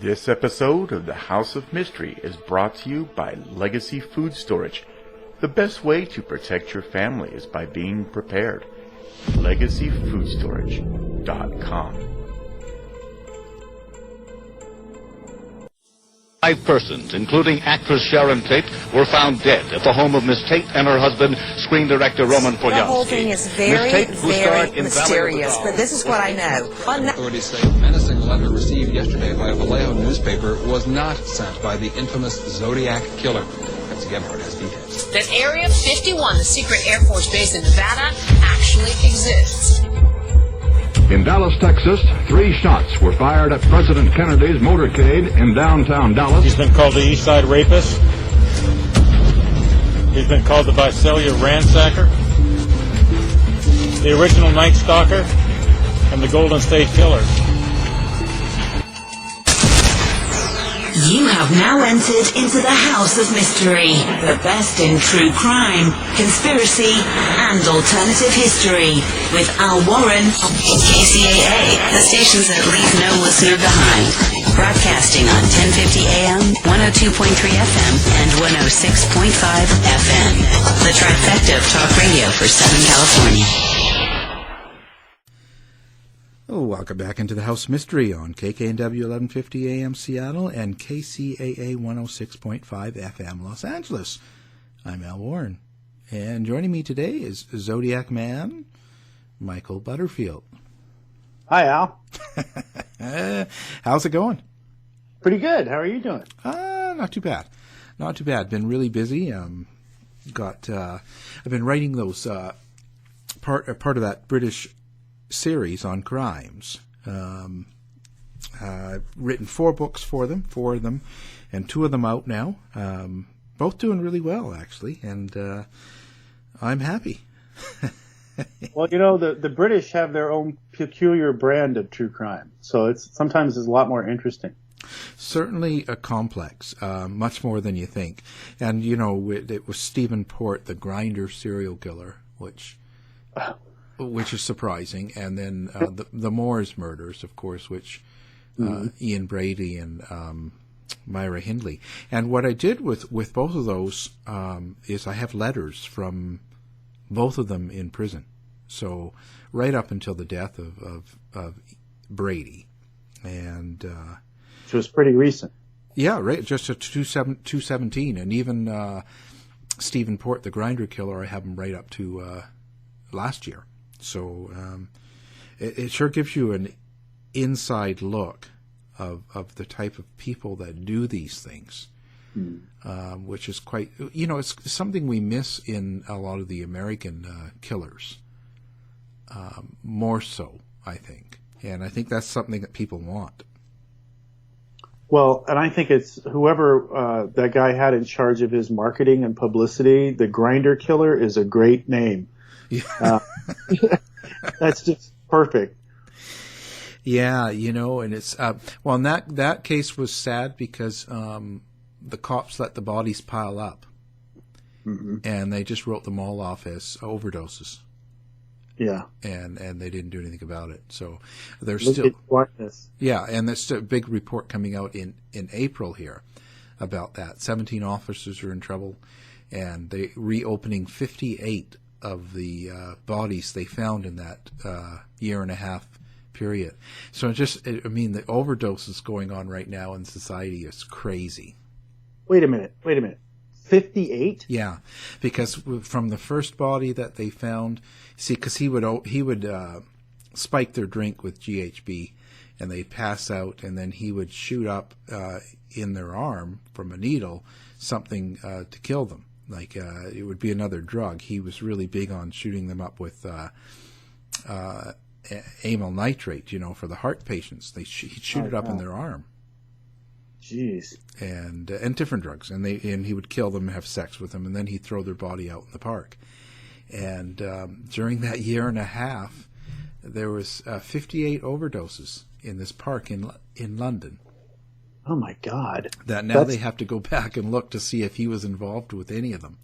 This episode of the House of Mystery is brought to you by Legacy Food Storage. The best way to protect your family is by being prepared. LegacyFoodStorage.com. 5 persons, including actress Sharon Tate, were found dead at the home of Miss Tate and her husband, screen director Roman Polanski. The whole thing is very mysterious, but this is what I know. Authorities say a menacing letter received yesterday by a Vallejo newspaper was not sent by the infamous Zodiac killer. Betsy Gebhardt has details. That Area 51, the secret Air Force base in Nevada, actually exists. In Dallas, Texas, 3 shots were fired at President Kennedy's motorcade in downtown Dallas. He's been called the East Side Rapist. He's been called the Visalia Ransacker, the original Night Stalker, and the Golden State Killer. You have now entered into the House of Mystery, the best in true crime, conspiracy, and alternative history, with Al Warren and KCAA, the stations that leave no listener behind. Broadcasting on 1050 AM, 102.3 FM, and 106.5 FM. The trifecta of talk radio for Southern California. Oh, welcome back into the House Mystery on KKNW 1150 AM Seattle and KCAA 106.5 FM Los Angeles. I'm Al Warren, and joining me today is Zodiac Man, Michael Butterfield. Hi, Al. How's it going? Pretty good. How are you doing? Not too bad. Not too bad. Been really busy. I've been writing those part of that British series on crimes. I've written 4 books for them, 4 of them, and 2 of them out now. Both doing really well, actually, and I'm happy. Well, you know, the British have their own peculiar brand of true crime, so sometimes it's a lot more interesting. Certainly a complex, much more than you think. And, you know, it was Stephen Port, the Grindr serial killer, which is surprising, and then the Moors murders, of course, which Ian Brady and Myra Hindley. And what I did with both of those is I have letters from both of them in prison, so right up until the death of Brady, and which was pretty recent. Yeah, right, just at 217, and even Stephen Port, the Grindr killer, I have him right up to last year. So it sure gives you an inside look of the type of people that do these things, which is quite, you know, it's something we miss in a lot of the American killers, more so, I think. And I think that's something that people want. Well, and I think it's whoever that guy had in charge of his marketing and publicity, the Grindr Killer is a great name. Yeah. That's just perfect. Yeah, you know, and it's well, and that case was sad because the cops let the bodies pile up, and they just wrote them all off as overdoses. Yeah, and they didn't do anything about it. So there's still and there's still a big report coming out in April here about that. 17 officers are in trouble, and they reopening 58 of the bodies they found in that year and a half period. So the overdoses going on right now in society is crazy. Wait a minute. 58? Yeah, because from the first body that they found, because he would spike their drink with GHB, and they'd pass out, and then he would shoot up in their arm from a needle something to kill them. Like it would be another drug. He was really big on shooting them up with amyl nitrate, you know, for the heart patients. He'd shoot it up in their arm. Jeez. And different drugs, and he would kill them, have sex with them, and then he'd throw their body out in the park. And during that year and a half, there was 58 overdoses in this park in London. Oh my God! That now they have to go back and look to see if he was involved with any of them,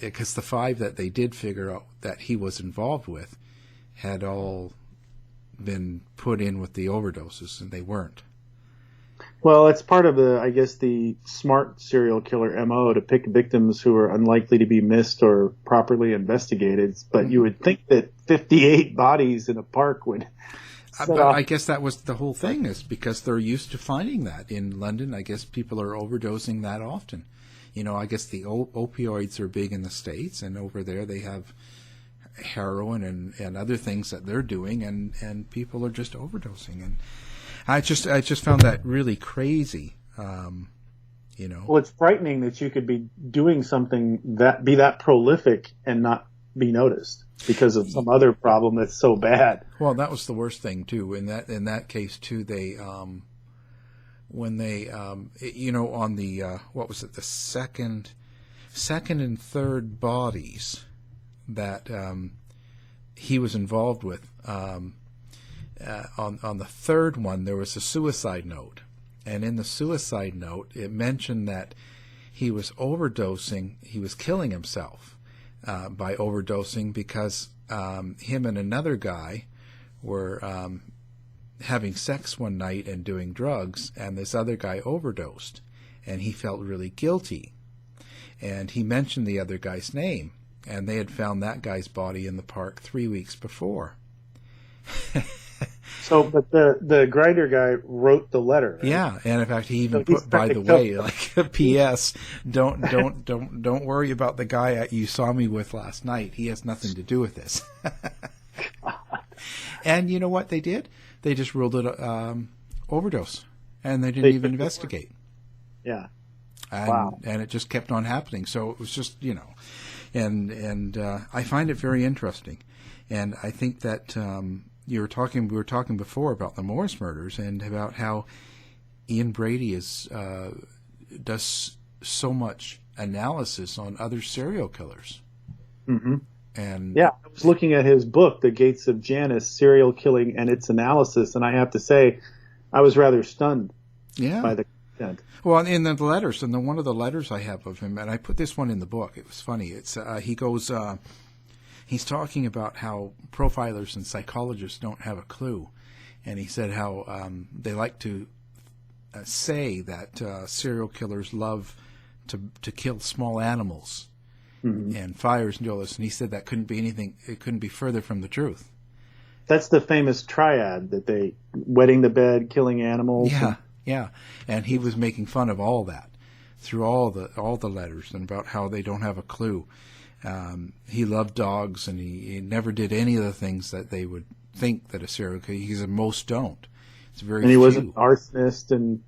because the 5 that they did figure out that he was involved with had all been put in with the overdoses, and they weren't. Well, it's part of the smart serial killer MO to pick victims who are unlikely to be missed or properly investigated. But you would think that 58 bodies in a park would. But I guess that was the whole thing, is because they're used to finding that in London. I guess people are overdosing that often. I guess the opioids are big in the States, and over there they have heroin and other things that they're doing, and people are just overdosing. And I just found that really crazy. Well, it's frightening that you could be doing something be that prolific and not be noticed because of some other problem that's so bad. Well, that was the worst thing too. In that case too, they when they on the what was it, the second and third bodies that he was involved with. On the third one, there was a suicide note, and in the suicide note, it mentioned that he was overdosing. He was killing himself by overdosing because him and another guy were having sex one night and doing drugs, and this other guy overdosed, and he felt really guilty. And he mentioned the other guy's name, and they had found that guy's body in the park 3 weeks before. But the Grindr guy wrote the letter. Right? Yeah, and in fact, he even put, by the way, like a P.S. Don't worry about the guy you saw me with last night. He has nothing to do with this. And you know what they did? They just ruled it overdose, and they didn't even investigate. Yeah. And it just kept on happening. So it was just, and I find it very interesting, and I think that. We were talking before about the Morris murders and about how Ian Brady does so much analysis on other serial killers. Mm-hmm. And I was looking at his book, The Gates of Janus: Serial Killing and Its Analysis, and I have to say, I was rather stunned by the content. Well, in the letters, and one of the letters I have of him, and I put this one in the book. It was funny. It's he goes. He's talking about how profilers and psychologists don't have a clue. And he said how they like to say that serial killers love to kill small animals and fires and all this. And he said that couldn't be anything, it couldn't be further from the truth. That's the famous triad that they, wetting the bed, killing animals. Yeah. And he was making fun of all that through all the letters and about how they don't have a clue. He loved dogs, and he never did any of the things that they would think that a serial killer. He said most don't. It's very. And he few. was an arsonist and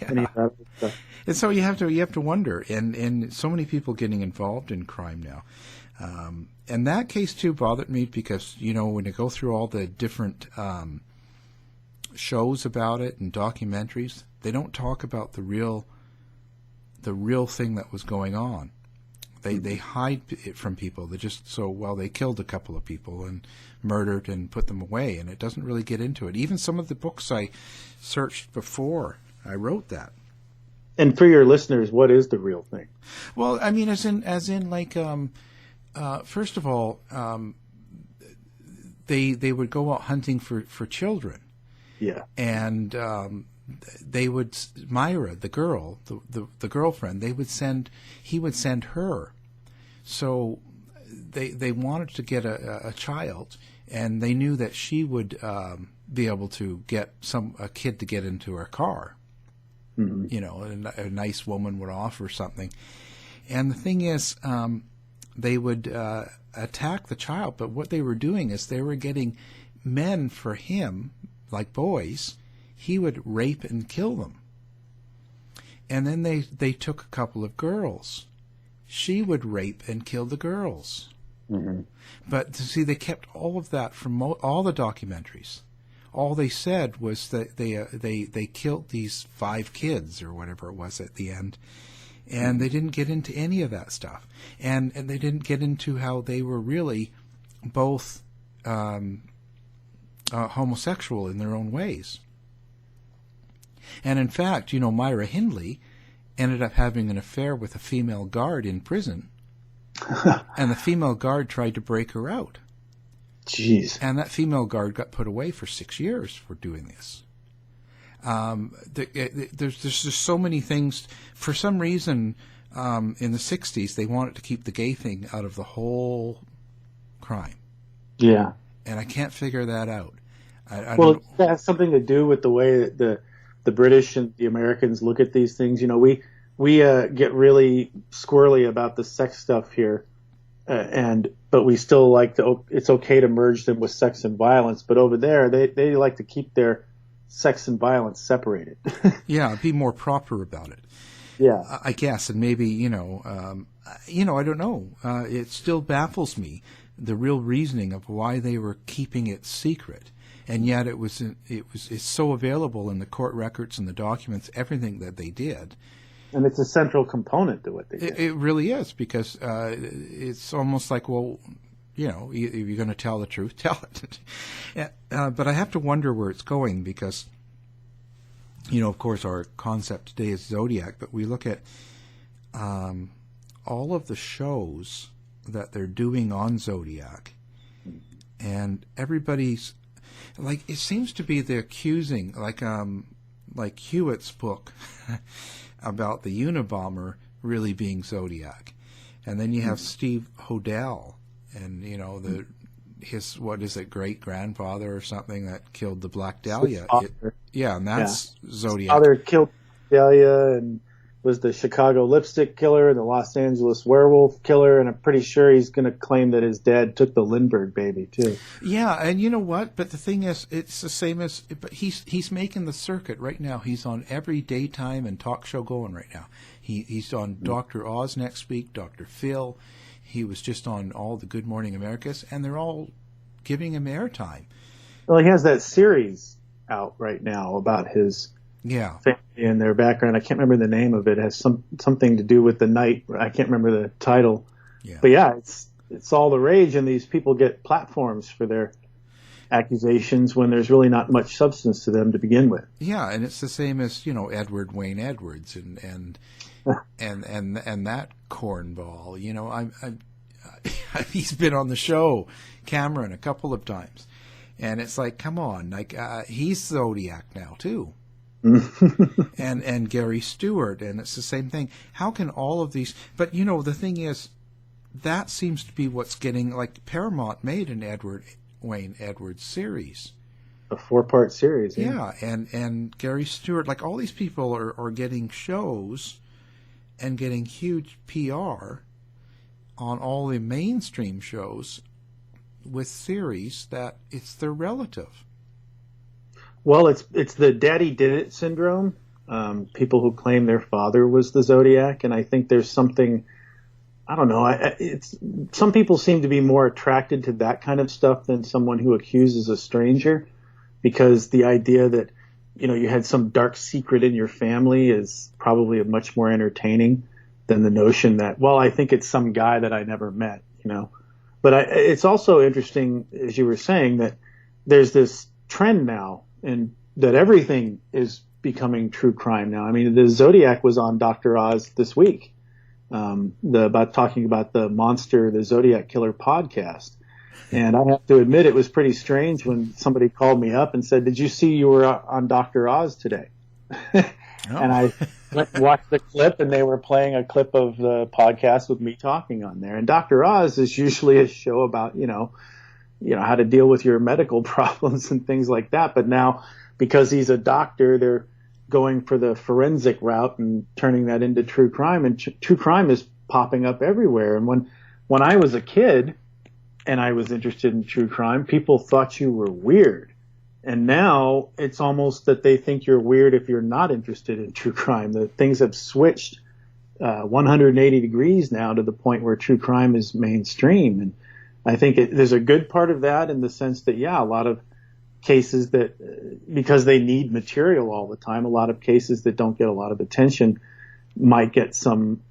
any of that stuff. And so you have to wonder, and so many people getting involved in crime now. And that case too bothered me because when you go through all the different shows about it and documentaries, they don't talk about the real thing that was going on. They hide it from people. They they killed a couple of people and murdered and put them away, and it doesn't really get into it. Even some of the books I searched before I wrote that. And for your listeners, what is the real thing? Well, I mean, as in like, first of all, they would go out hunting for children. Yeah. And they would, Myra, the girl, the girlfriend, he would send her. So they wanted to get a child, and they knew that she would be able to get a kid to get into her car. Mm-hmm. A nice woman would offer something. And the thing is, they would attack the child, but what they were doing is they were getting men for him, like boys. He would rape and kill them. And then they took a couple of girls. She would rape and kill the girls. Mm-hmm. But see, they kept all of that from all the documentaries. All they said was that they killed these 5 kids or whatever it was at the end, and they didn't get into any of that stuff. And they didn't get into how they were really both homosexual in their own ways. And in fact, Myra Hindley ended up having an affair with a female guard in prison, and the female guard tried to break her out. Jeez. And that female guard got put away for 6 years for doing this. There's just so many things. For some reason, in the 60s, they wanted to keep the gay thing out of the whole crime. Yeah. And I can't figure that out. Well, it has something to do with the way that the British and the Americans look at these things. We get really squirrely about the sex stuff here, but we still it's okay to merge them with sex and violence. But over there, they like to keep their sex and violence separated. Yeah, be more proper about it. Yeah, I guess, and maybe I don't know. It still baffles me the real reasoning of why they were keeping it secret, and yet it's so available in the court records and the documents, everything that they did. And it's a central component to what they did. It really is, because it's almost like, well, if you're going to tell the truth, tell it. But I have to wonder where it's going, because, of course, our concept today is Zodiac, but we look at all of the shows that they're doing on Zodiac, and everybody's, it seems to be the accusing, like Hewitt's book about the Unabomber really being Zodiac. And then you have Steve Hodel, and his great-grandfather or something that killed the Black Dahlia. And that's Zodiac. Father killed Dahlia and was the Chicago lipstick killer and the Los Angeles werewolf killer, and I'm pretty sure he's going to claim that his dad took the Lindbergh baby too. Yeah, and you know what? But the thing is, it's the same as. But he's making the circuit right now. He's on every daytime and talk show going right now. He's on Dr. Oz next week, Dr. Phil. He was just on all the Good Morning Americas, and they're all giving him airtime. Well, he has that series out right now about his family and their background. I can't remember the name of it. It has something to do with the night. I can't remember the title. Yeah. But yeah, it's all the rage, and these people get platforms for their accusations when there's really not much substance to them to begin with. Yeah, and it's the same as Edward Wayne Edwards and that cornball. He's been on the show, Cameron, a couple of times, and it's like, come on, he's Zodiac now too. and Gary Stewart, and it's the same thing. How can all of these? But the thing is, that seems to be what's getting, like, Paramount made an Edward Wayne Edwards series, a 4-part series. Yeah, and Gary Stewart, like, all these people are getting shows and getting huge PR on all the mainstream shows with theories that it's their relative. Well, it's the daddy did it syndrome. People who claim their father was the Zodiac, and I think there's something, I don't know. Some people seem to be more attracted to that kind of stuff than someone who accuses a stranger, because the idea that you had some dark secret in your family is probably much more entertaining than the notion that, well, I think it's some guy that I never met. But it's also interesting, as you were saying, that there's this trend now, and that everything is becoming true crime now. I mean, the Zodiac was on Dr. Oz this week, talking about the Zodiac Killer podcast. And I have to admit, it was pretty strange when somebody called me up and said, "Did you see you were on Dr. Oz today?" And I went and watched the clip, and they were playing a clip of the podcast with me talking on there. And Dr. Oz is usually a show about, how to deal with your medical problems and things like that. But now, because he's a doctor, they're going for the forensic route and turning that into true crime. And true crime is popping up everywhere. And when I was a kid and I was interested in true crime, people thought you were weird. And now it's almost that they think you're weird if you're not interested in true crime. The things have switched 180 degrees now to the point where true crime is mainstream. And I think there's a good part of that in the sense that, a lot of cases that, because they need material all the time, a lot of cases that don't get a lot of attention might get some,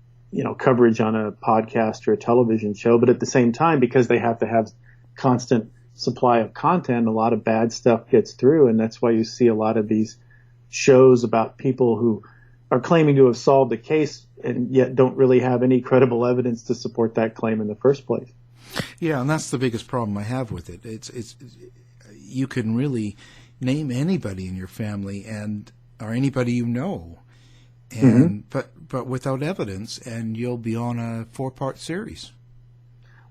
coverage on a podcast or a television show. But at the same time, because they have to have constant supply of content, a lot of bad stuff gets through. And that's why you see a lot of these shows about people who are claiming to have solved a case and yet don't really have any credible evidence to support that claim in the first place. Yeah, and that's the biggest problem I have with it. It's you can really name anybody in your family or anybody you know, and but without evidence, and you'll be on a 4-part series.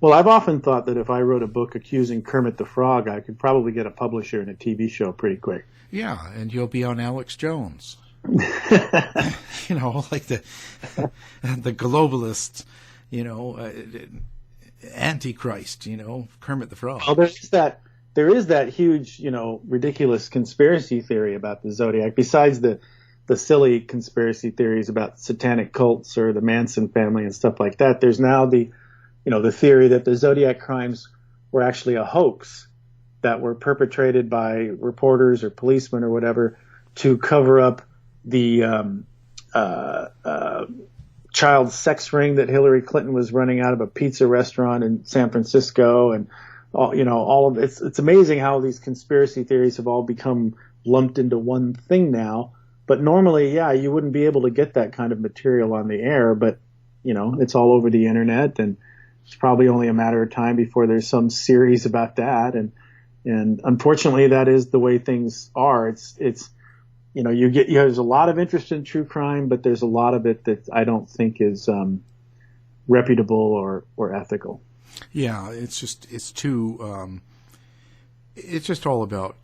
Well, I've often thought that if I wrote a book accusing Kermit the Frog, I could probably get a publisher and a TV show pretty quick. Yeah, and you'll be on Alex Jones. Like the globalist, Antichrist, Kermit the Frog. Well, there is that huge, ridiculous conspiracy theory about the Zodiac. Besides the silly conspiracy theories about satanic cults or the Manson family and stuff like that, there's now the theory that the Zodiac crimes were actually a hoax that were perpetrated by reporters or policemen or whatever to cover up the child sex ring that Hillary Clinton was running out of a pizza restaurant in San Francisco, and all of it's amazing how these conspiracy theories have all become lumped into one thing now. But normally, you wouldn't be able to get that kind of material on the air, but it's all over the internet, and it's probably only a matter of time before there's some series about that, and unfortunately that is the way things are. It's there's a lot of interest in true crime, but there's a lot of it that I don't think is reputable or ethical. Yeah, it's too. It's just all about.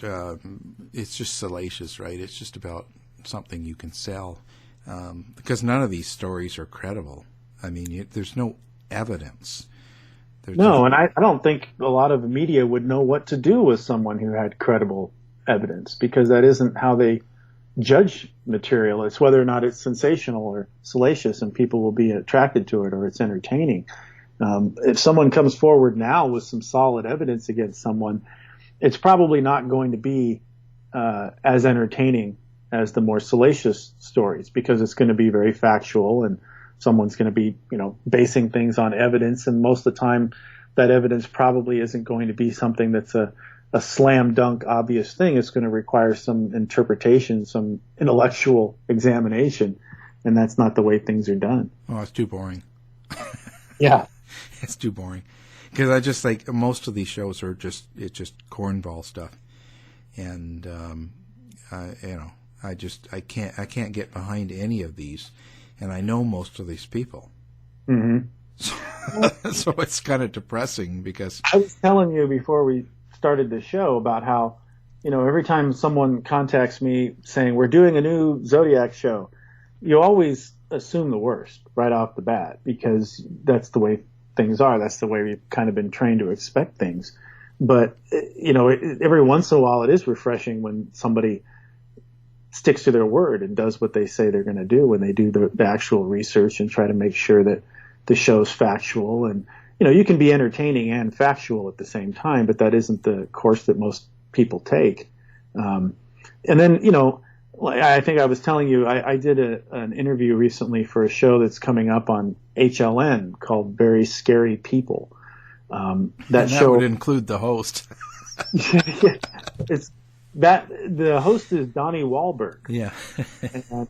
It's just salacious, right? It's just about something you can sell, because none of these stories are credible. I mean, there's no evidence. And I don't think a lot of the media would know what to do with someone who had credible evidence, because that isn't how they judge material. It's whether or not it's sensational or salacious, and people will be attracted to it, or it's entertaining. If someone comes forward now with some solid evidence against someone, it's probably not going to be as entertaining as the more salacious stories, because it's going to be very factual, and someone's going to be, basing things on evidence, and most of the time that evidence probably isn't going to be something that's a slam dunk obvious thing. It's going to require some interpretation, some intellectual examination, and that's not the way things are done. Oh, it's too boring. Yeah. It's too boring, because I just like most of these shows are just cornball stuff, and I can't get behind any of these, and I know most of these people. Mm-hmm. So it's kind of depressing, because I was telling you before we started the show about how, every time someone contacts me saying we're doing a new Zodiac show, you always assume the worst right off the bat, because that's the way things are. That's the way we've kind of been trained to expect things. But, every once in a while it is refreshing when somebody sticks to their word and does what they say they're going to do, when they do the actual research and try to make sure that the show's factual. And, you can be entertaining and factual at the same time, but that isn't the course that most people take. And then, I think I was telling you, I did an interview recently for a show that's coming up on HLN called Very Scary People. That show would include the host. The host is Donnie Wahlberg. Yeah. And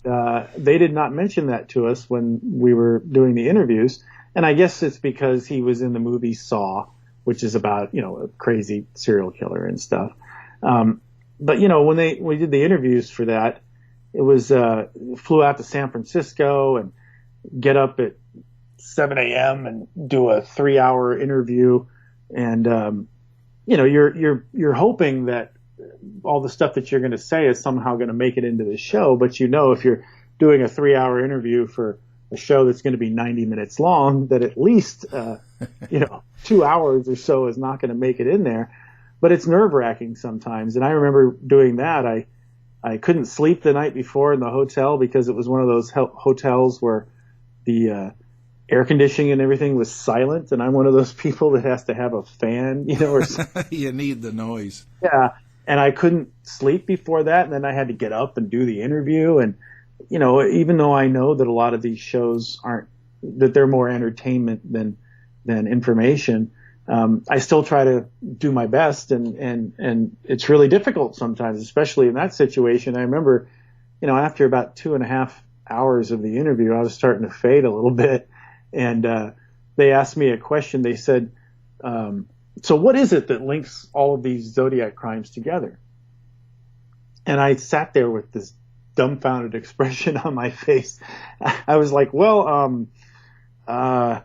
they did not mention that to us when we were doing the interviews. And I guess it's because he was in the movie Saw, which is about, a crazy serial killer and stuff. But when we did the interviews for that, it was, flew out to San Francisco and get up at 7 a.m. and do a 3-hour interview. And, you're hoping that all the stuff that you're going to say is somehow going to make it into the show. But if you're doing a 3-hour interview for a show that's going to be 90 minutes long, that at least, 2 hours or so is not going to make it in there. But it's nerve-wracking sometimes. And I remember doing that. I couldn't sleep the night before in the hotel, because it was one of those hotels where the air conditioning and everything was silent. And I'm one of those people that has to have a fan, or you need the noise. Yeah. And I couldn't sleep before that. And then I had to get up and do the interview. And, even though I know that a lot of these shows that they're more entertainment than information, I still try to do my best. And it's really difficult sometimes, especially in that situation. I remember, after about 2.5 hours of the interview, I was starting to fade a little bit. And they asked me a question. They said, so what is it that links all of these Zodiac crimes together? And I sat there with this dumbfounded expression on my face. I was like, well, and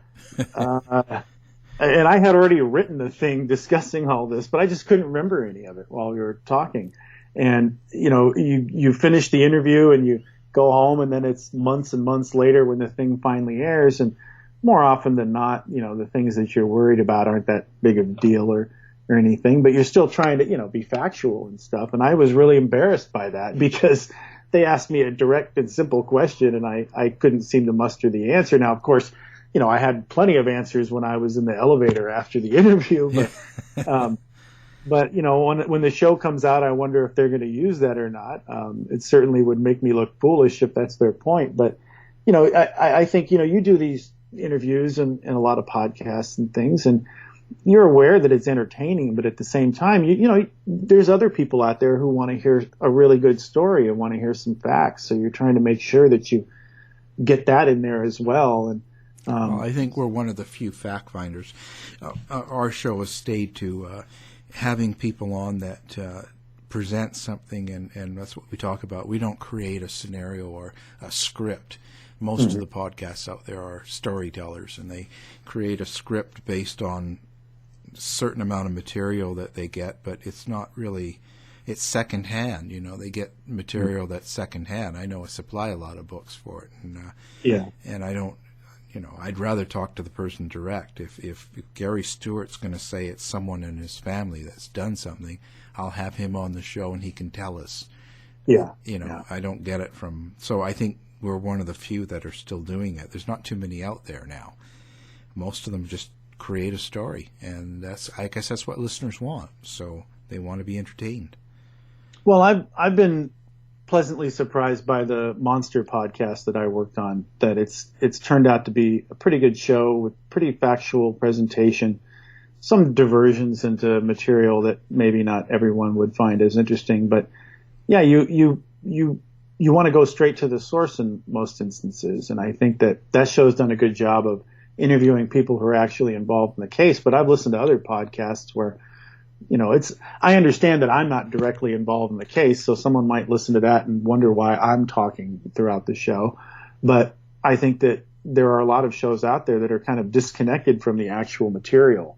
I had already written a thing discussing all this, but I just couldn't remember any of it while we were talking. And, you finish the interview and you go home, and then it's months and months later when the thing finally airs. And more often than not, the things that you're worried about aren't that big of a deal or anything, but you're still trying to, be factual and stuff. And I was really embarrassed by that because they asked me a direct and simple question, and I couldn't seem to muster the answer. Now, of course, I had plenty of answers when I was in the elevator after the interview, but, but when the show comes out, I wonder if they're going to use that or not. It certainly would make me look foolish if that's their point. But, I think, you do these interviews and a lot of podcasts and things, and you're aware that it's entertaining, but at the same time, there's other people out there who want to hear a really good story and want to hear some facts. So you're trying to make sure that you get that in there as well. And well, I think we're one of the few fact finders. Our show has stayed to having people on that present something, and that's what we talk about. We don't create a scenario or a script. Most of the podcasts out there are storytellers, and they create a script based on a certain amount of material that they get, but it's not really, it's secondhand. They get material that's secondhand. I know I supply a lot of books for it, and I don't, I'd rather talk to the person direct. If Gary Stewart's going to say it's someone in his family that's done something, I'll have him on the show and he can tell us. I don't get it from, so I think we're one of the few that are still doing it. There's not too many out there now. Most of them just create a story, and I guess that's what listeners want. So they want to be entertained. Well, I've been pleasantly surprised by the Monster podcast that I worked on, that it's turned out to be a pretty good show with pretty factual presentation, some diversions into material that maybe not everyone would find as interesting, but yeah, you want to go straight to the source in most instances. And I think that show's done a good job of interviewing people who are actually involved in the case. But I've listened to other podcasts where, I understand that I'm not directly involved in the case, so someone might listen to that and wonder why I'm talking throughout the show. But I think that there are a lot of shows out there that are kind of disconnected from the actual material.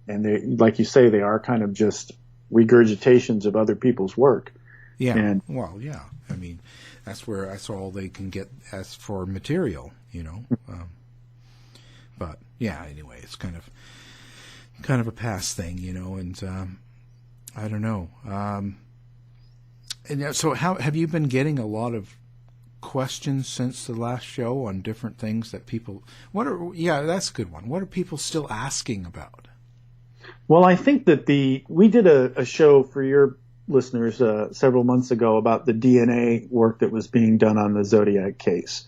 And they, like you say, they are kind of just regurgitations of other people's work. Yeah. And, well, yeah. I mean, that's all they can get as for material, but yeah, anyway, it's kind of a past thing, and I don't know. And so how have you been getting a lot of questions since the last show on different things that people, that's a good one. What are people still asking about? Well, I think that we did a show for your listeners several months ago about the DNA work that was being done on the Zodiac case.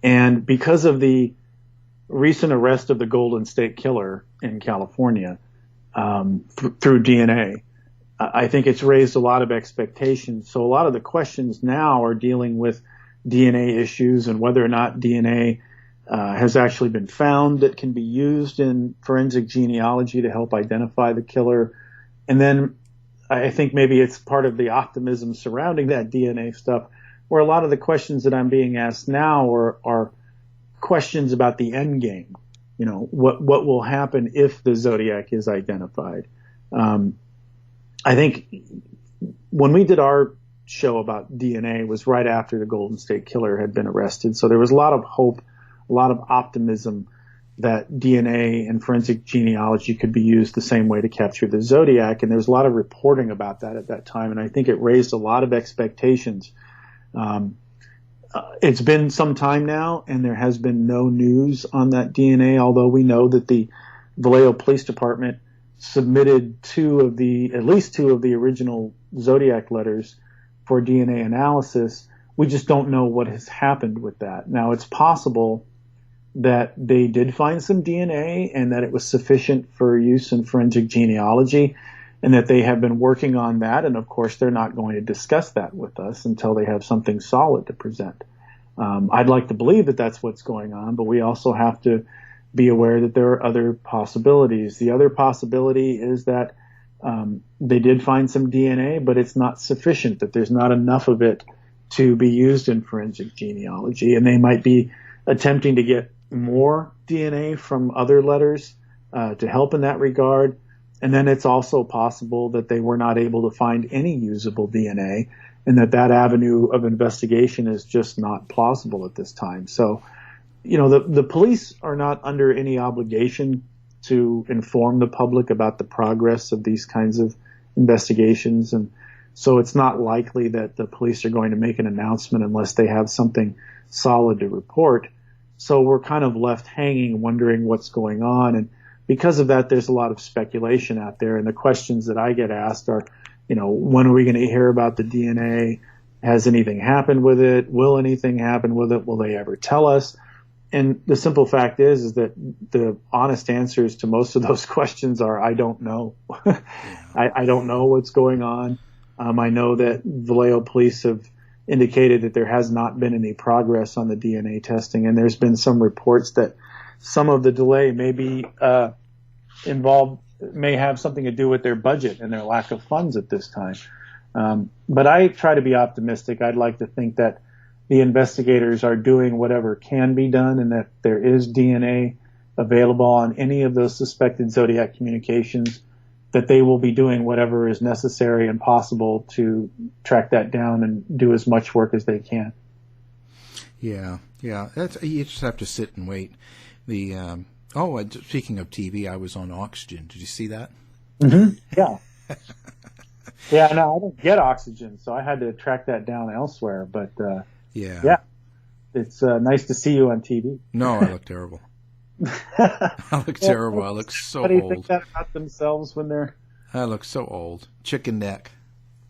And because of the recent arrest of the Golden State Killer in California through DNA, I think it's raised a lot of expectations. So a lot of the questions now are dealing with DNA issues and whether or not DNA has actually been found that can be used in forensic genealogy to help identify the killer. And then I think maybe it's part of the optimism surrounding that DNA stuff, where a lot of the questions that I'm being asked now are questions about the end game. What will happen if the Zodiac is identified? I think when we did our show about DNA was right after the Golden State Killer had been arrested. So there was a lot of hope, a lot of optimism that DNA and forensic genealogy could be used the same way to capture the Zodiac. And there was a lot of reporting about that at that time. And I think it raised a lot of expectations. It's been some time now, and there has been no news on that DNA, although we know that the Vallejo Police Department submitted at least two of the original Zodiac letters for DNA analysis. We just don't know what has happened with that. Now, it's possible that they did find some DNA and that it was sufficient for use in forensic genealogy, and that they have been working on that. And of course, they're not going to discuss that with us until they have something solid to present. I'd like to believe that that's what's going on, but we also have to be aware that there are other possibilities. The other possibility is that They did find some DNA, but it's not sufficient, that there's not enough of it to be used in forensic genealogy. And they might be attempting to get more DNA from other letters to help in that regard. And then it's also possible that they were not able to find any usable DNA, and that avenue of investigation is just not plausible at this time. So, the police are not under any obligation to inform the public about the progress of these kinds of investigations. And so it's not likely that the police are going to make an announcement unless they have something solid to report. So we're kind of left hanging, wondering what's going on. And because of that, there's a lot of speculation out there. And the questions that I get asked are, when are we going to hear about the DNA? Has anything happened with it? Will anything happen with it? Will they ever tell us? And the simple fact is that the honest answers to most of those questions are, I don't know. I don't know what's going on. I know that Vallejo police have indicated that there has not been any progress on the DNA testing, and there's been some reports that some of the delay may be may have something to do with their budget and their lack of funds at this time. But I try to be optimistic. I'd like to think that the investigators are doing whatever can be done, and that there is DNA available on any of those suspected Zodiac communications, that they will be doing whatever is necessary and possible to track that down and do as much work as they can. Yeah. You just have to sit and wait. Speaking of TV, I was on Oxygen. Did you see that? Mm-hmm. Yeah. Yeah, no, I don't get Oxygen, so I had to track that down elsewhere. But yeah, it's nice to see you on TV. No, I look terrible. I look terrible. I look so old. How do you think that about themselves when they're... I look so old. Chicken neck.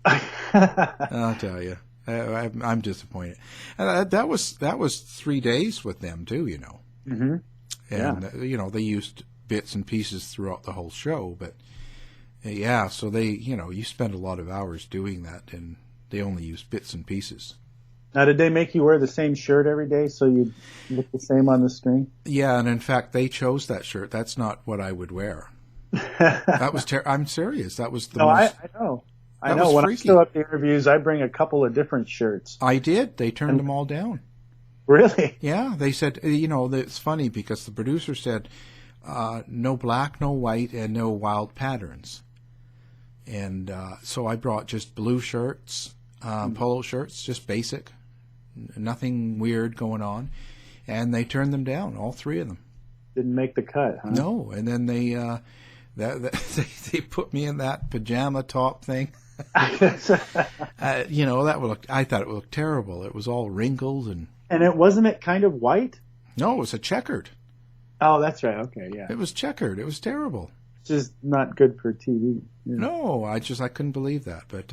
I'll tell you. I'm disappointed. That was 3 days with them too, Mm-hmm. And they used bits and pieces throughout the whole show, but so they, you spend a lot of hours doing that, and they only used bits and pieces. Now, did they make you wear the same shirt every day so you look the same on the screen? Yeah, and in fact, they chose that shirt. That's not what I would wear. That was I'm serious. That was the most... I know. I know. When freaky. I show up to interviews, I bring a couple of different shirts. I did. They turned them all down. Really? Yeah. They said, it's funny because the producer said, no black, no white, and no wild patterns. And so I brought just blue shirts, polo shirts, just basic, nothing weird going on. And they turned them down, all three of them. Didn't make the cut, huh? No. And then they put me in that pajama top thing. That would look. I thought it would look terrible. It was all wrinkled and it wasn't kind of white. No, it was a checkered. Oh, that's right. Okay, yeah. It was checkered. It was terrible. Just not good for TV. Yeah. No, I couldn't believe that. But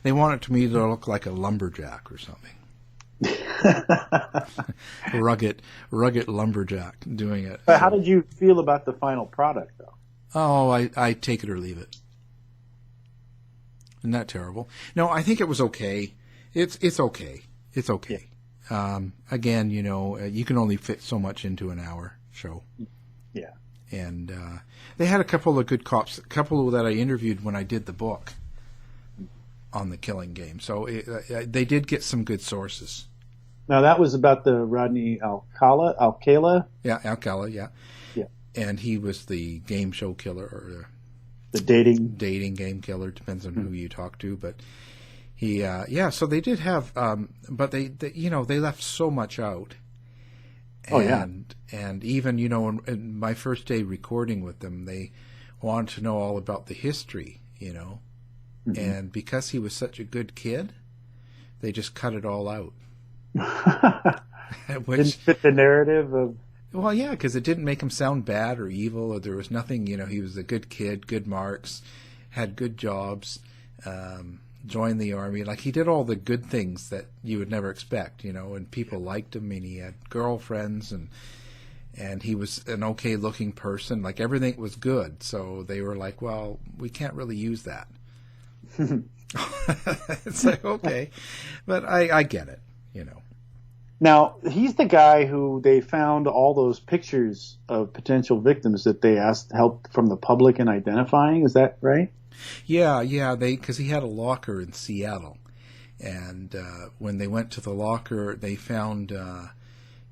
they wanted me to look like a lumberjack or something. rugged lumberjack doing it. But how did you feel about the final product, though? Oh, I take it or leave it. Isn't that terrible? No, I think it was okay. It's okay. It's okay. Yeah. Again, you can only fit so much into an hour show. Yeah. And they had a couple of good cops, a couple that I interviewed when I did the book on the Killing Game. So they did get some good sources. Now, that was about the Rodney Alcala? Yeah, Alcala, yeah. Yeah. And he was the game show killer, or the dating game killer. Depends on who you talk to, but he, so they did have, but they left so much out. And even, in my first day recording with them, they wanted to know all about the history, Mm-hmm. And because he was such a good kid, they just cut it all out. Which didn't fit the narrative of... Well, yeah, because it didn't make him sound bad or evil, or there was nothing, he was a good kid, good marks, had good jobs, joined the army. Like, he did all the good things that you would never expect, and people liked him, and he had girlfriends, and he was an okay-looking person. Like, everything was good, so they were like, well, we can't really use that. It's like, okay. But I get it, Now, he's the guy who they found all those pictures of potential victims that they asked help from the public in identifying. Is that right? Yeah, because he had a locker in Seattle, and when they went to the locker, they found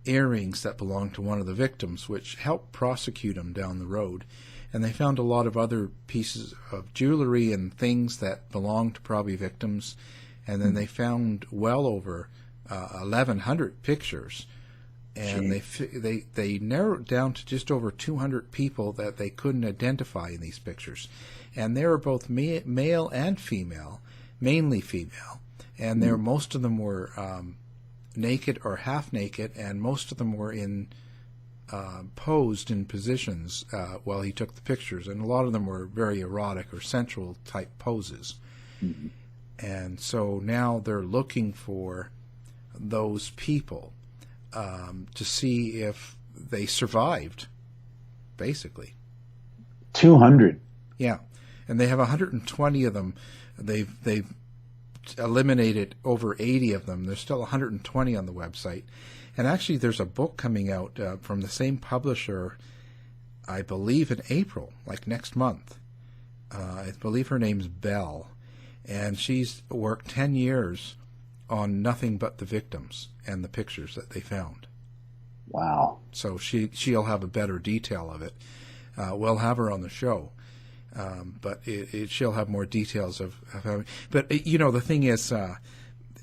earrings that belonged to one of the victims, which helped prosecute him down the road. And they found a lot of other pieces of jewelry and things that belonged to probably victims, and then they found well over 1,100 pictures. And they narrowed it down to just over 200 people that they couldn't identify in these pictures. And they were both male and female, mainly female. And most of them were naked or half naked, and most of them were posed in positions while he took the pictures. And a lot of them were very erotic or sensual type poses. Mm-hmm. And so now they're looking for those people to see if they survived, basically. 200. Yeah, and they have 120 of them. They've eliminated over 80 of them. There's still 120 on the website. And actually, there's a book coming out from the same publisher, I believe in April, like next month. I believe her name's Belle, and she's worked 10 years on nothing but the victims and the pictures that they found. Wow. So she'll have a better detail of it. We'll have her on the show, but she'll have more details of having. But the thing is,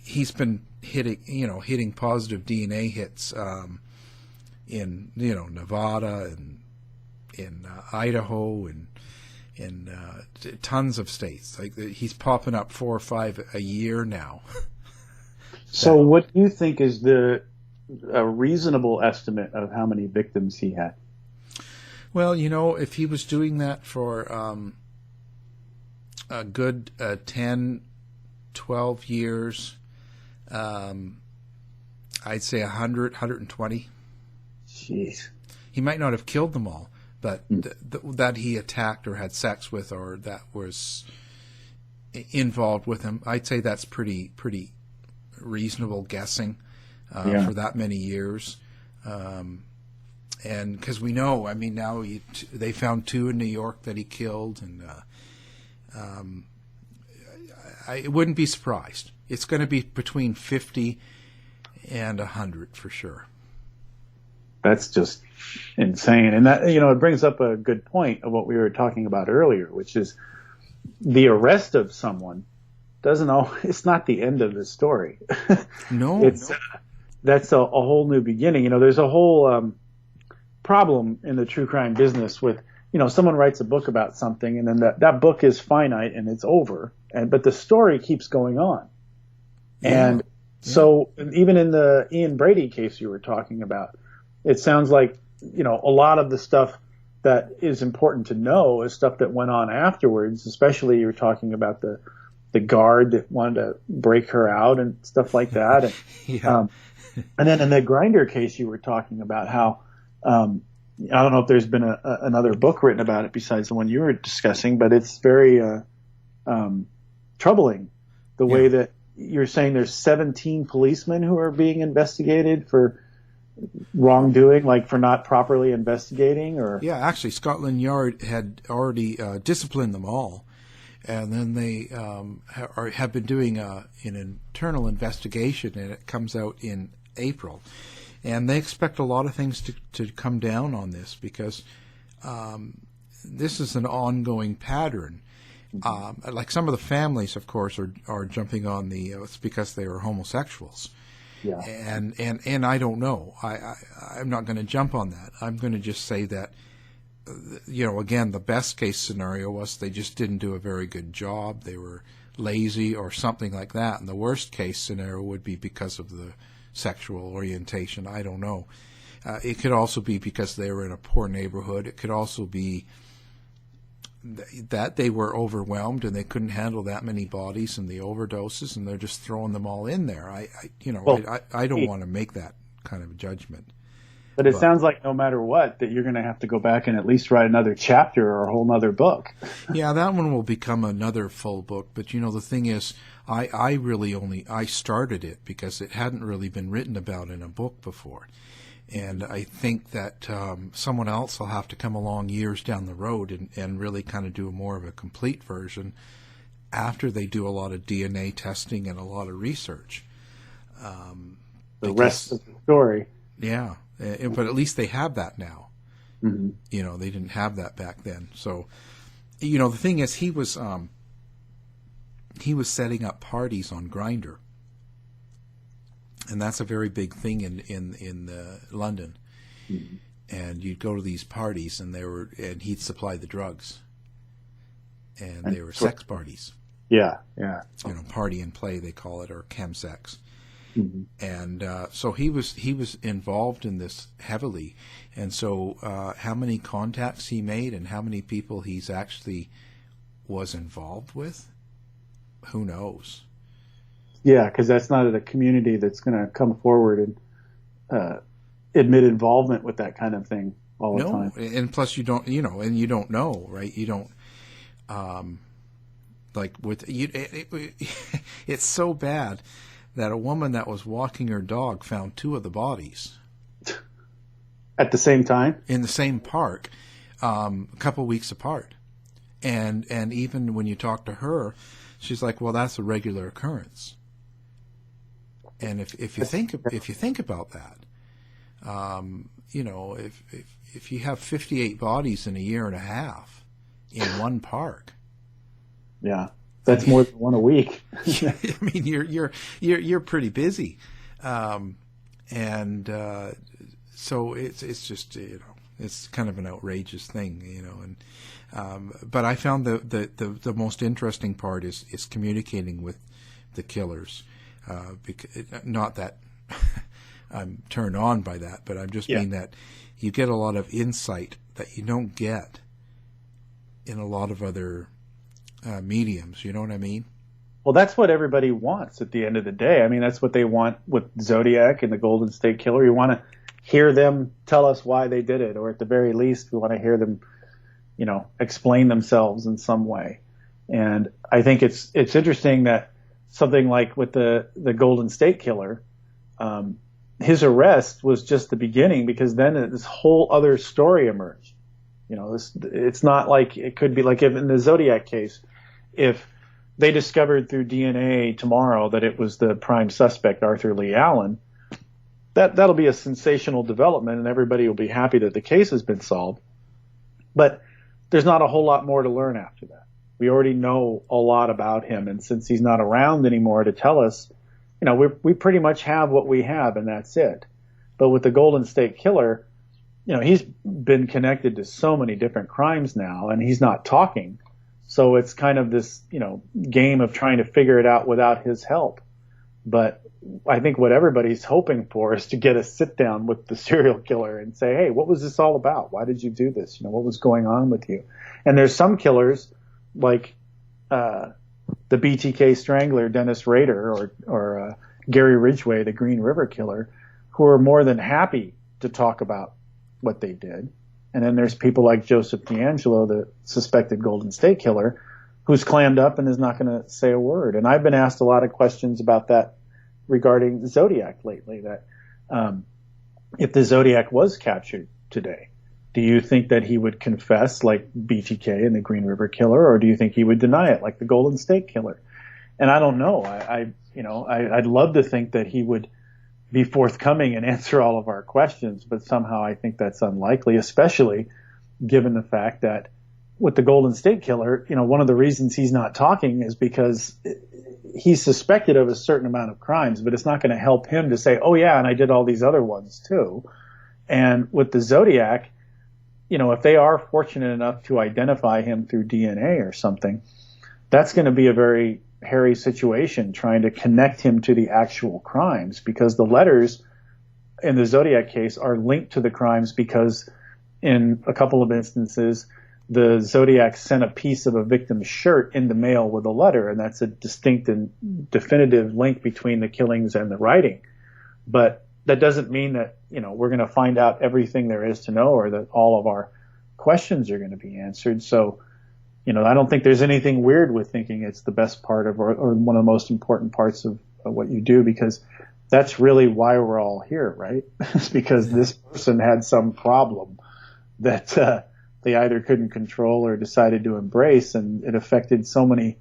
he's been hitting positive DNA hits in Nevada and in Idaho and in tons of states. Like he's popping up 4 or 5 a year now. So what do you think is a reasonable estimate of how many victims he had? Well, if he was doing that for a good 10, 12 years, I'd say 100, 120. Jeez. He might not have killed them all, but that he attacked or had sex with or that was involved with him, I'd say that's pretty reasonable guessing for that many years. And because we know, now they found 2 in New York that he killed, and I wouldn't be surprised. It's going to be between 50 and 100 for sure. That's just insane. And that, it brings up a good point of what we were talking about earlier, which is the arrest of someone it's not the end of the story. No. That's a whole new beginning. There's a whole problem in the true crime business with, someone writes a book about something and then that book is finite and it's over, but the story keeps going on. Yeah. And so even in the Ian Brady case you were talking about, it sounds like, a lot of the stuff that is important to know is stuff that went on afterwards, especially you were talking about the guard that wanted to break her out and stuff like that. And, and then in the Grindr case, you were talking about how, I don't know if there's been another book written about it besides the one you were discussing, but it's very troubling the way that you're saying there's 17 policemen who are being investigated for wrongdoing, like for not properly investigating, or actually Scotland Yard had already disciplined them all, and then they have been doing an internal investigation, and it comes out in April, and they expect a lot of things to come down on this because this is an ongoing pattern. Like some of the families, of course, are jumping on it's because they were homosexuals. Yeah. And I don't know. I'm not going to jump on that. I'm going to just say that, again, the best case scenario was they just didn't do a very good job. They were lazy or something like that. And the worst case scenario would be because of the sexual orientation. I don't know. It could also be because they were in a poor neighborhood. It could also be that they were overwhelmed and they couldn't handle that many bodies and the overdoses, and they're just throwing them all in there. I don't want to make that kind of judgment. But it sounds like no matter what, that you're going to have to go back and at least write another chapter or a whole other book. Yeah, that one will become another full book. But the thing is, I started it because it hadn't really been written about in a book before. And I think that someone else will have to come along years down the road and really kind of do more of a complete version after they do a lot of DNA testing and a lot of research. The rest of the story. Yeah, but at least they have that now. Mm-hmm. You know, they didn't have that back then. So, you know, the thing is, he was setting up parties on Grindr. And that's a very big thing in London. Mm-hmm. And you'd go to these parties, and he'd supply the drugs, and they were sex parties. Yeah, yeah. You know, party and play they call it, or chemsex. Mm-hmm. And so he was involved in this heavily. And so how many contacts he made and how many people he's actually was involved with, who knows? Yeah, because that's not a community that's going to come forward and admit involvement with that kind of thing all the time. And plus you don't know, right? You don't, like with you. It's so bad that a woman that was walking her dog found two of the bodies at the same time in the same park, a couple of weeks apart, and even when you talk to her, she's like, "Well, that's a regular occurrence." And if you think about that, you know, if you have 58 bodies in a year and a half in one park, yeah, that's more than one a week. I mean, you're pretty busy, and so it's just, you know, it's kind of an outrageous thing, you know. And but I found the most interesting part is communicating with the killers. Because, not that I'm turned on by that, but I'm just mean that you get a lot of insight that you don't get in a lot of other mediums. You know what I mean? Well, that's what everybody wants at the end of the day. I mean, that's what they want with Zodiac and the Golden State Killer. You want to hear them tell us why they did it, or at the very least, we want to hear them, you know, explain themselves in some way. And I think it's interesting that something like with the Golden State Killer, his arrest was just the beginning, because then this whole other story emerged. You know, it's not like it could be like if in the Zodiac case, if they discovered through DNA tomorrow that it was the prime suspect, Arthur Lee Allen, that'll be a sensational development, and everybody will be happy that the case has been solved. But there's not a whole lot more to learn after that. We already know a lot about him, and since he's not around anymore to tell us, you know, we pretty much have what we have, and that's it. But with the Golden State Killer, you know, he's been connected to so many different crimes now, and he's not talking. So it's kind of this, you know, game of trying to figure it out without his help. But I think what everybody's hoping for is to get a sit down with the serial killer and say, hey, what was this all about? Why did you do this? You know, what was going on with you? And there's some killers, like the BTK Strangler, Dennis Rader, or Gary Ridgway, the Green River Killer, who are more than happy to talk about what they did. And then there's people like Joseph D'Angelo, the suspected Golden State Killer, who's clammed up and is not going to say a word. And I've been asked a lot of questions about that regarding Zodiac lately, that if the Zodiac was captured today, do you think that he would confess like BTK and the Green River Killer, or do you think he would deny it like the Golden State Killer? And I don't know. I'd love to think that he would be forthcoming and answer all of our questions, but somehow I think that's unlikely, especially given the fact that with the Golden State Killer, you know, one of the reasons he's not talking is because he's suspected of a certain amount of crimes, but it's not going to help him to say, oh yeah, and I did all these other ones too. And with the Zodiac, you know, if they are fortunate enough to identify him through DNA or something, that's going to be a very hairy situation trying to connect him to the actual crimes, because the letters in the Zodiac case are linked to the crimes because in a couple of instances, the Zodiac sent a piece of a victim's shirt in the mail with a letter, and that's a distinct and definitive link between the killings and the writing. But that doesn't mean that, you know, we're going to find out everything there is to know, or that all of our questions are going to be answered. So I don't think there's anything weird with thinking it's the best part of, or one of the most important parts of what you do, because that's really why we're all here, right? It's because this person had some problem that they either couldn't control or decided to embrace, and it affected so many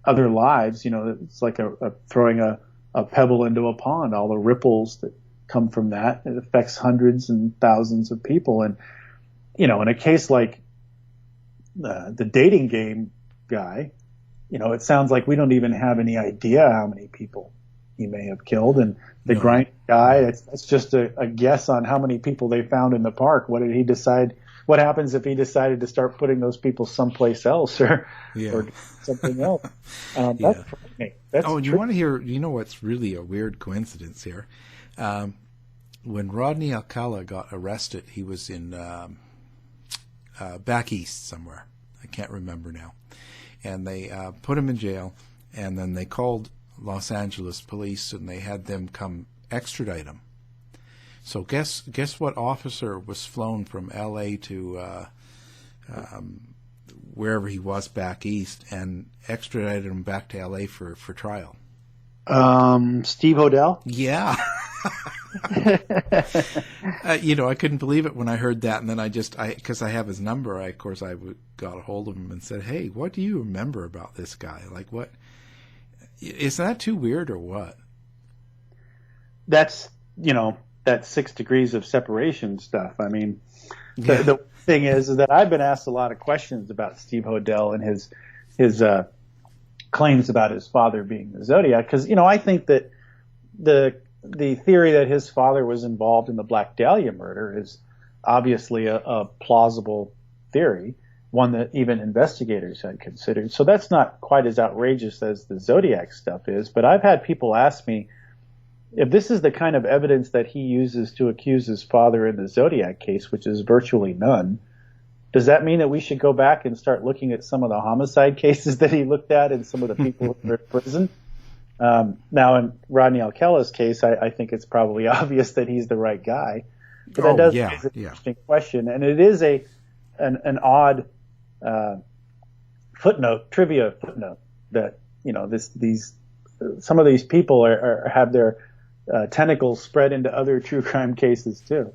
other lives. It's like throwing a pebble into a pond, all the ripples that come from that. It affects hundreds and thousands of people. And, in a case like the dating game guy, it sounds like we don't even have any idea how many people he may have killed. And the Grindr guy, it's just a guess on how many people they found in the park. What did he decide? What happens if he decided to start putting those people someplace else or something else? That's frightening. You want to hear, what's really a weird coincidence here? When Rodney Alcala got arrested, he was in back east somewhere. I can't remember now. And they put him in jail, and then they called Los Angeles police, and they had them come extradite him. So guess what officer was flown from L.A. to wherever he was back east and extradited him back to L.A. for trial? Steve Hodel? Yeah. I couldn't believe it when I heard that, and then because I have his number, I got a hold of him and said, "Hey, what do you remember about this guy? Like, what? Is that too weird or what?" That's, that 6 degrees of separation stuff. I mean, the thing is that I've been asked a lot of questions about Steve Hodel and his claims about his father being the Zodiac, because I think that the theory that his father was involved in the Black Dahlia murder is obviously a plausible theory, one that even investigators had considered. So that's not quite as outrageous as the Zodiac stuff is. But I've had people ask me, if this is the kind of evidence that he uses to accuse his father in the Zodiac case, which is virtually none, does that mean that we should go back and start looking at some of the homicide cases that he looked at and some of the people who are in prison? Now, in Rodney Alcala's case, I think it's probably obvious that he's the right guy. But that does raise an interesting question. And it is an odd trivia footnote, that, some of these people have their tentacles spread into other true crime cases too.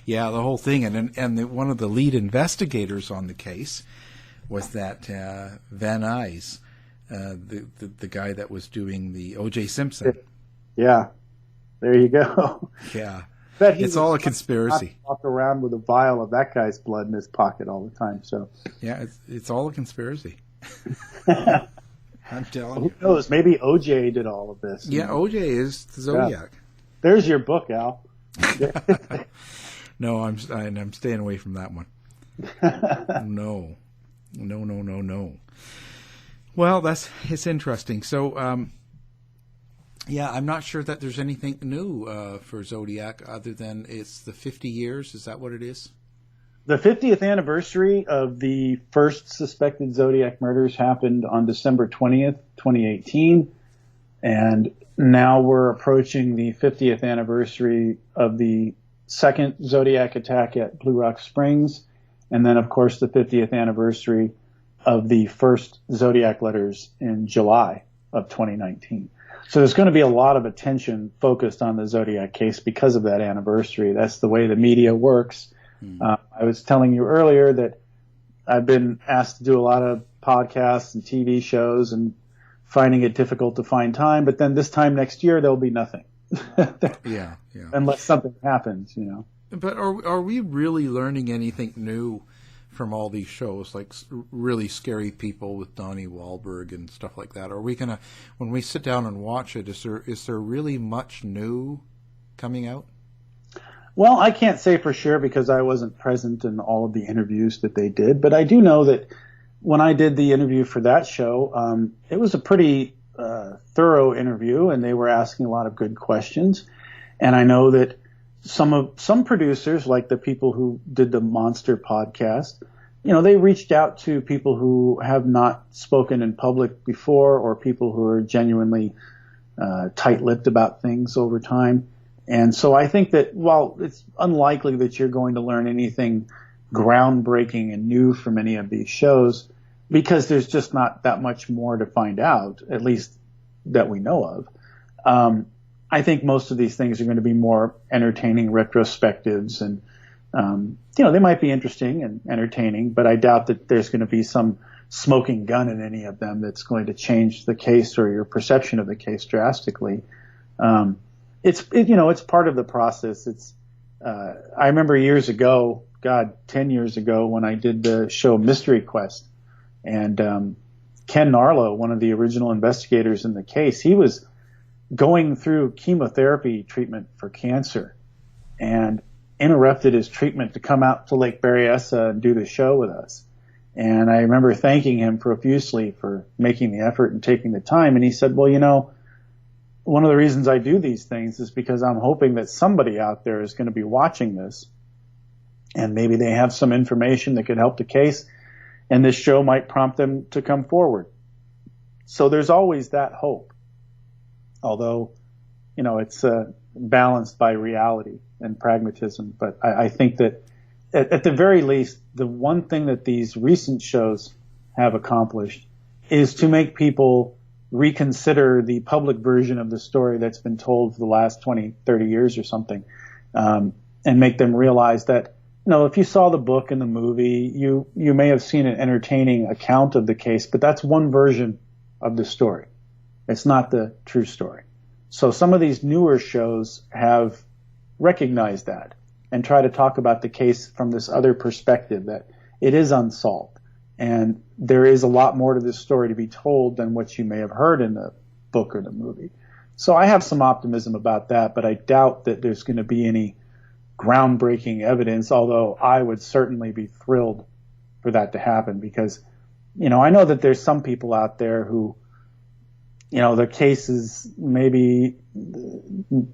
Yeah, the whole thing, and one of the lead investigators on the case was that Van Nuys, the guy that was doing the O.J. Simpson. Yeah, there you go. Yeah, it's all a conspiracy. Walk around with a vial of that guy's blood in his pocket all the time. So yeah, it's all a conspiracy. I'm telling you. Who knows? Maybe O.J. did all of this. Yeah, O.J. is the Zodiac. Yeah. There's your book, Al. No, I'm staying away from that one. No. Well, it's interesting. So, I'm not sure that there's anything new for Zodiac other than it's the 50 years. Is that what it is? The 50th anniversary of the first suspected Zodiac murders happened on December 20th, 2018. And now we're approaching the 50th anniversary of the second Zodiac attack at Blue Rock Springs. And then, of course, the 50th anniversary of the first Zodiac letters in July of 2019. So there's going to be a lot of attention focused on the Zodiac case because of that anniversary. That's the way the media works. I was telling you earlier that I've been asked to do a lot of podcasts and TV shows and finding it difficult to find time. But then this time next year, there'll be nothing. Yeah. Unless something happens, But are we really learning anything new from all these shows, like really scary people with Donnie Wahlberg and stuff like that? Are we gonna, when we sit down and watch it, is there really much new coming out? Well, I can't say for sure because I wasn't present in all of the interviews that they did, but I do know that when I did the interview for that show, it was a pretty thorough interview, and they were asking a lot of good questions. And I know that some producers, like the people who did the Monster podcast, they reached out to people who have not spoken in public before, or people who are genuinely tight-lipped about things over time. And so I think that while it's unlikely that you're going to learn anything groundbreaking and new from any of these shows, because there's just not that much more to find out, at least that we know of. I think most of these things are going to be more entertaining retrospectives, and they might be interesting and entertaining, but I doubt that there's going to be some smoking gun in any of them that's going to change the case or your perception of the case drastically. It's part of the process. I remember years ago, 10 years ago, when I did the show Mystery Quest, and Ken Narlow, one of the original investigators in the case, he was going through chemotherapy treatment for cancer and interrupted his treatment to come out to Lake Berryessa and do the show with us. And I remember thanking him profusely for making the effort and taking the time. And he said, well, one of the reasons I do these things is because I'm hoping that somebody out there is going to be watching this, and maybe they have some information that could help the case, and this show might prompt them to come forward. So there's always that hope, although, it's balanced by reality and pragmatism. But I think that at the very least, the one thing that these recent shows have accomplished is to make people reconsider the public version of the story that's been told for the last 20, 30 years or something, and make them realize that, if you saw the book and the movie, you may have seen an entertaining account of the case, but that's one version of the story. It's not the true story. So some of these newer shows have recognized that and try to talk about the case from this other perspective, that it is unsolved. And there is a lot more to this story to be told than what you may have heard in the book or the movie. So I have some optimism about that, but I doubt that there's going to be any groundbreaking evidence, although I would certainly be thrilled for that to happen, because, I know that there's some people out there who, the case is maybe,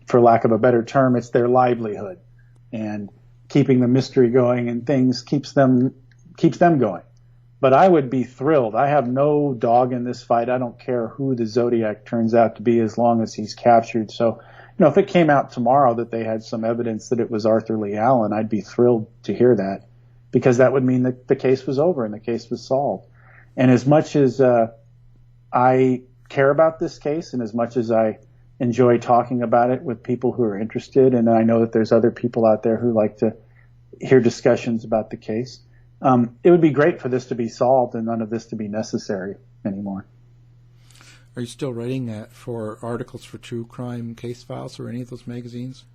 for lack of a better term, it's their livelihood, and keeping the mystery going and things keeps them going. But I would be thrilled. I have no dog in this fight. I don't care who the Zodiac turns out to be as long as he's captured. So, if it came out tomorrow that they had some evidence that it was Arthur Lee Allen, I'd be thrilled to hear that, because that would mean that the case was over and the case was solved. And as much as I care about this case, and as much as I enjoy talking about it with people who are interested, and I know that there's other people out there who like to hear discussions about the case, it would be great for this to be solved and none of this to be necessary anymore. Are you still writing for articles for True Crime Case Files or any of those magazines?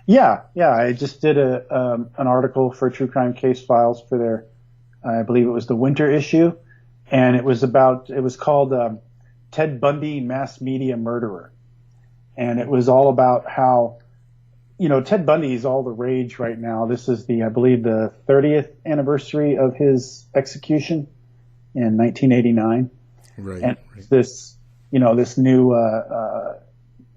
Yeah. I just did an article for True Crime Case Files for their, I believe it was the winter issue, and it was called Ted Bundy, Mass Media Murderer. And it was all about how, Ted Bundy is all the rage right now. This is I believe the 30th anniversary of his execution in 1989. Right. And this new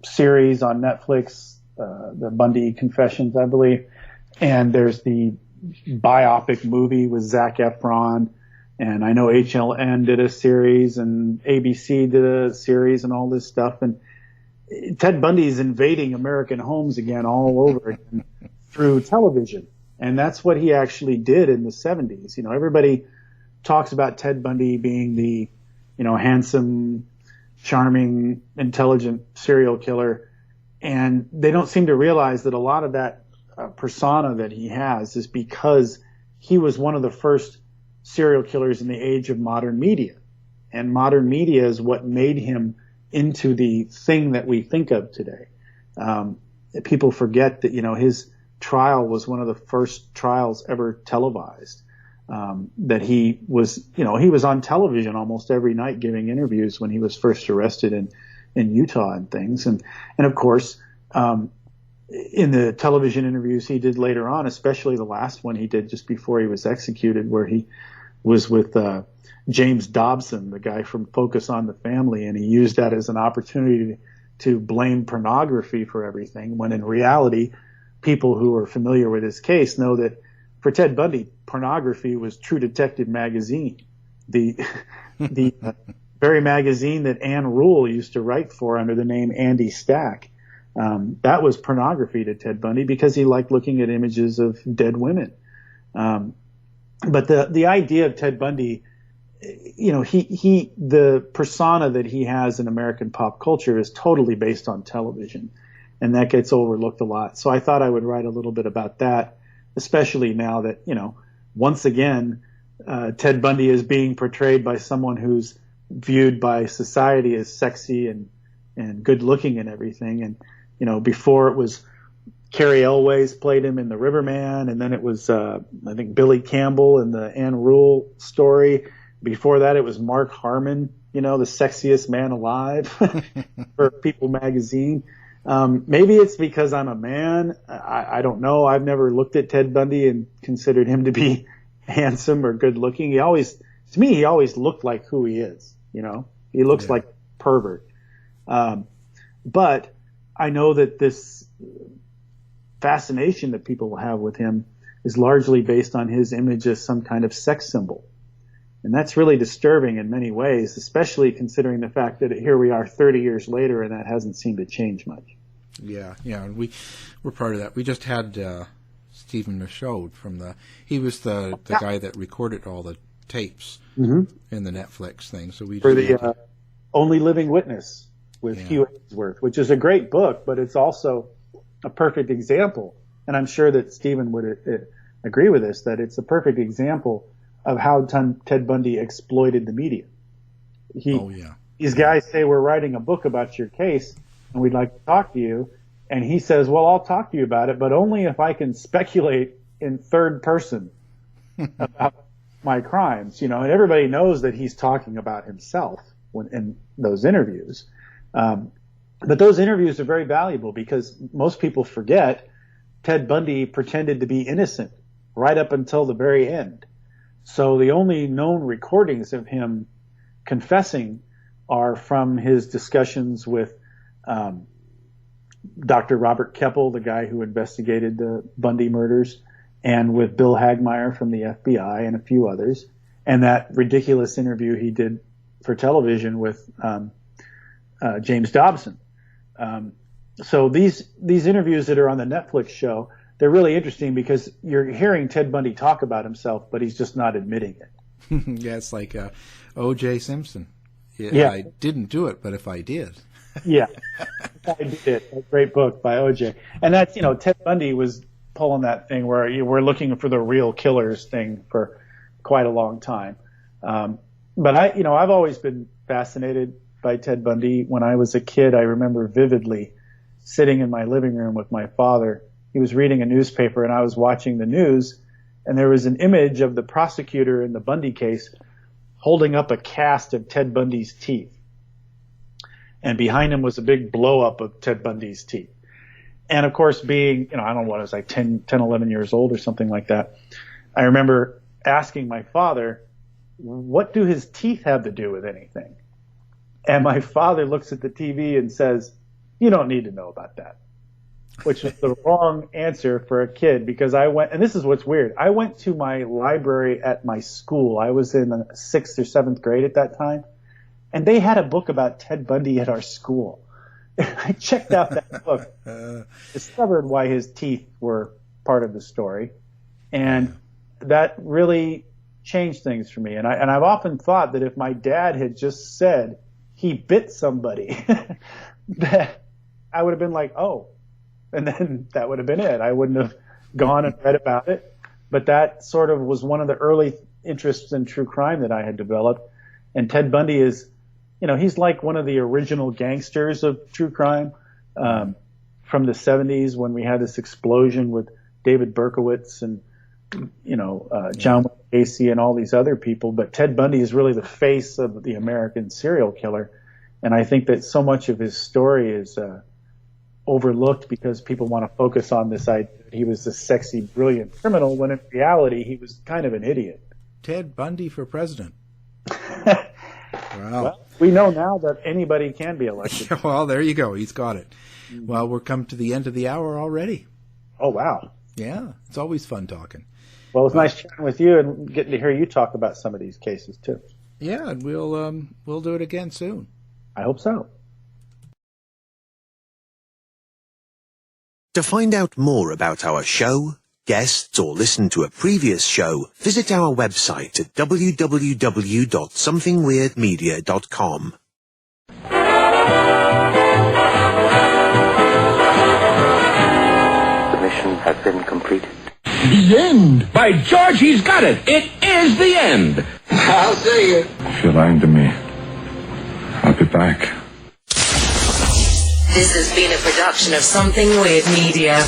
series on Netflix, the Bundy Confessions, I believe. And there's the biopic movie with Zac Efron. And I know HLN did a series and ABC did a series and all this stuff. And Ted Bundy is invading American homes again all over again through television. And that's what he actually did in the 70s. Everybody talks about Ted Bundy being the, handsome, charming, intelligent serial killer. And they don't seem to realize that a lot of that persona that he has is because he was one of the first serial killers in the age of modern media. And modern media is what made him into the thing that we think of today. People forget that, his trial was one of the first trials ever televised. That he was on television almost every night giving interviews when he was first arrested in Utah and things. And of course, in the television interviews he did later on, especially the last one he did just before he was executed, where he was with James Dobson, the guy from Focus on the Family, and he used that as an opportunity to blame pornography for everything, when in reality, people who are familiar with his case know that for Ted Bundy, pornography was True Detective magazine, the very magazine that Ann Rule used to write for under the name Andy Stack. That was pornography to Ted Bundy because he liked looking at images of dead women. But the idea of Ted Bundy, the persona that he has in American pop culture is totally based on television, and that gets overlooked a lot. So I thought I would write a little bit about that, especially now that, once again, Ted Bundy is being portrayed by someone who's viewed by society as sexy and good looking and everything. And, before it was Carrie Elways played him in The Riverman, and then it was, I think, Billy Campbell in the Anne Rule story. Before that, it was Mark Harmon, the sexiest man alive for People magazine. Maybe it's because I'm a man. I don't know. I've never looked at Ted Bundy and considered him to be handsome or good looking. To me, he always looked like who he is. He looks like a pervert. But I know that this fascination that people have with him is largely based on his image as some kind of sex symbol. And that's really disturbing in many ways, especially considering the fact that here we are 30 years later and that hasn't seemed to change much. Yeah, and we're part of that. We just had Stephen Michaud he was the guy that recorded all the tapes in the Netflix thing. So we for the Only Living Witness with Hugh Ainsworth, which is a great book, but it's also a perfect example. And I'm sure that Stephen would agree with this, that it's a perfect example of how Ted Bundy exploited the media. These guys say, we're writing a book about your case and we'd like to talk to you. And he says, well, I'll talk to you about it, but only if I can speculate in third person about my crimes. And everybody knows that he's talking about himself in those interviews. But those interviews are very valuable because most people forget Ted Bundy pretended to be innocent right up until the very end. So the only known recordings of him confessing are from his discussions with Dr. Robert Keppel, the guy who investigated the Bundy murders, and with Bill Hagmaier from the FBI and a few others, and that ridiculous interview he did for television with James Dobson. So these interviews that are on the Netflix show, they're really interesting because you're hearing Ted Bundy talk about himself, but he's just not admitting it. Yeah, it's like O.J. Simpson. Yeah, I didn't do it, but if I did. Yeah, I did. A great book by O.J. And that's, Ted Bundy was pulling that thing where you were looking for the real killers thing for quite a long time. But I've always been fascinated by Ted Bundy. When I was a kid, I remember vividly sitting in my living room with my father. He was reading a newspaper and I was watching the news, and there was an image of the prosecutor in the Bundy case holding up a cast of Ted Bundy's teeth. And behind him was a big blow up of Ted Bundy's teeth. And of course, being, I don't know what, I was like 10, 11 years old or something like that. I remember asking my father, what do his teeth have to do with anything? And my father looks at the TV and says, you don't need to know about that, which is the wrong answer for a kid, because I went, and this is what's weird. I went to my library at my school. I was in the 6th or 7th grade at that time, and they had a book about Ted Bundy at our school. I checked out that book, discovered why his teeth were part of the story, and that really changed things for me. And I've often thought that if my dad had just said he bit somebody, that I would have been like, oh, and then that would have been it. I wouldn't have gone and read about it. But that sort of was one of the early interests in true crime that I had developed. And Ted Bundy is, he's like one of the original gangsters of true crime from the 70s, when we had this explosion with David Berkowitz and, John Casey and all these other people. But Ted Bundy is really the face of the American serial killer. And I think that so much of his story is overlooked because people want to focus on this idea that he was a sexy, brilliant criminal, when in reality he was kind of an idiot. Ted Bundy for president. Wow. Well, we know now that anybody can be elected. Well, there you go. He's got it. Well, we're come to the end of the hour already. Oh, wow. Yeah, it's always fun talking. Well, it was nice chatting with you and getting to hear you talk about some of these cases, too. Yeah, and we'll do it again soon. I hope so. To find out more about our show, guests, or listen to a previous show, visit our website at www.somethingweirdmedia.com. The mission has been completed. The end! By George, he's got it! It is the end! I'll see you. If you're lying to me, I'll be back. This has been a production of Something Weird Media.